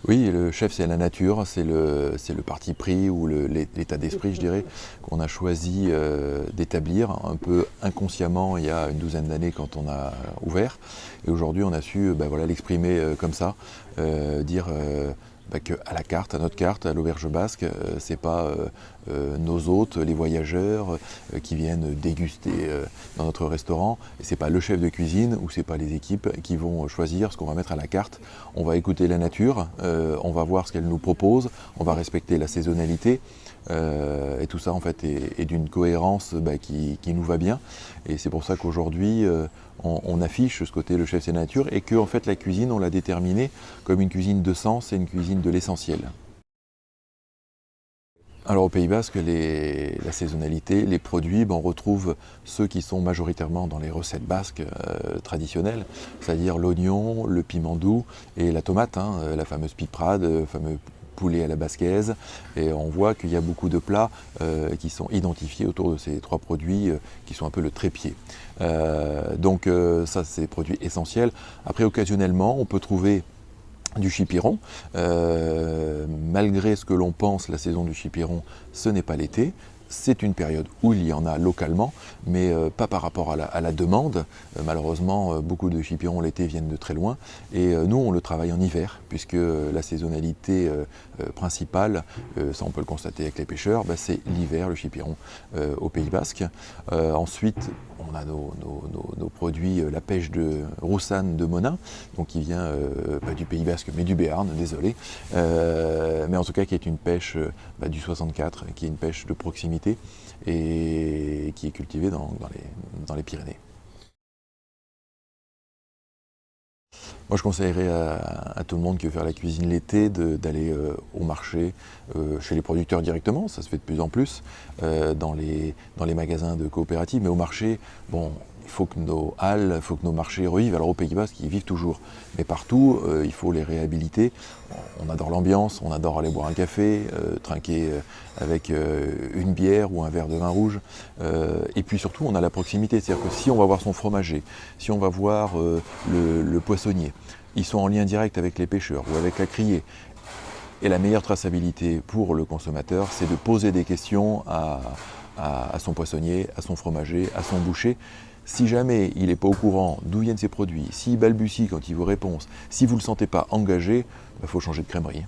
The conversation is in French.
Oui, le chef, c'est la nature, c'est le parti pris ou l'état d'esprit, je dirais, qu'on a choisi d'établir un peu inconsciemment il y a une douzaine d'années quand on a ouvert. Et aujourd'hui, on a su voilà, l'exprimer comme ça, dire qu'à la carte, à notre carte, à l'auberge basque, c'est pas nos hôtes, les voyageurs qui viennent déguster dans notre restaurant, et c'est pas le chef de cuisine ou c'est pas les équipes qui vont choisir ce qu'on va mettre à la carte. On va écouter la nature, on va voir ce qu'elle nous propose, on va respecter la saisonnalité, et tout ça en fait est d'une cohérence qui nous va bien. Et c'est pour ça qu'aujourd'hui on affiche ce côté le chef c'est la nature, et que en fait la cuisine on l'a déterminée comme une cuisine de sens et une cuisine de l'essentiel. Alors au Pays Basque, la saisonnalité, les produits, on retrouve ceux qui sont majoritairement dans les recettes basques traditionnelles, c'est-à-dire l'oignon, le piment doux et la tomate, la fameuse piprade, le fameux poulet à la basquaise. Et on voit qu'il y a beaucoup de plats qui sont identifiés autour de ces trois produits qui sont un peu le trépied. Donc ça, c'est des produits essentiels. Après, occasionnellement, on peut trouver du chipiron. Malgré ce que l'on pense, la saison du chipiron, ce n'est pas l'été. C'est une période où il y en a localement, mais pas par rapport à la demande. Malheureusement, beaucoup de chipirons l'été viennent de très loin. Et nous, on le travaille en hiver, puisque la saisonnalité principale, ça on peut le constater avec les pêcheurs, c'est l'hiver, le chipiron au Pays Basque. Ensuite, on a nos produits, la pêche de Roussanne de Monin, donc qui vient pas du Pays Basque, mais du Béarn, désolé. Mais en tout cas, qui est une pêche du 64, qui est une pêche de proximité et qui est cultivée dans les Pyrénées. Moi, je conseillerais à tout le monde qui veut faire la cuisine l'été d'aller au marché, chez les producteurs directement, ça se fait de plus en plus, dans les magasins de coopératives, mais au marché, bon, il faut que nos halles, il faut que nos marchés revivent. Alors au Pays Basque, ils vivent toujours, mais partout, il faut les réhabiliter. On adore l'ambiance, on adore aller boire un café, trinquer avec une bière ou un verre de vin rouge. Et puis surtout, on a la proximité, c'est-à-dire que si on va voir son fromager, si on va voir le poissonnier, ils sont en lien direct avec les pêcheurs ou avec la criée. Et la meilleure traçabilité pour le consommateur, c'est de poser des questions à son poissonnier, à son fromager, à son boucher. Si jamais il n'est pas au courant d'où viennent ces produits, s'il balbutie quand il vous répond, si vous ne le sentez pas engagé, il faut changer de crèmerie.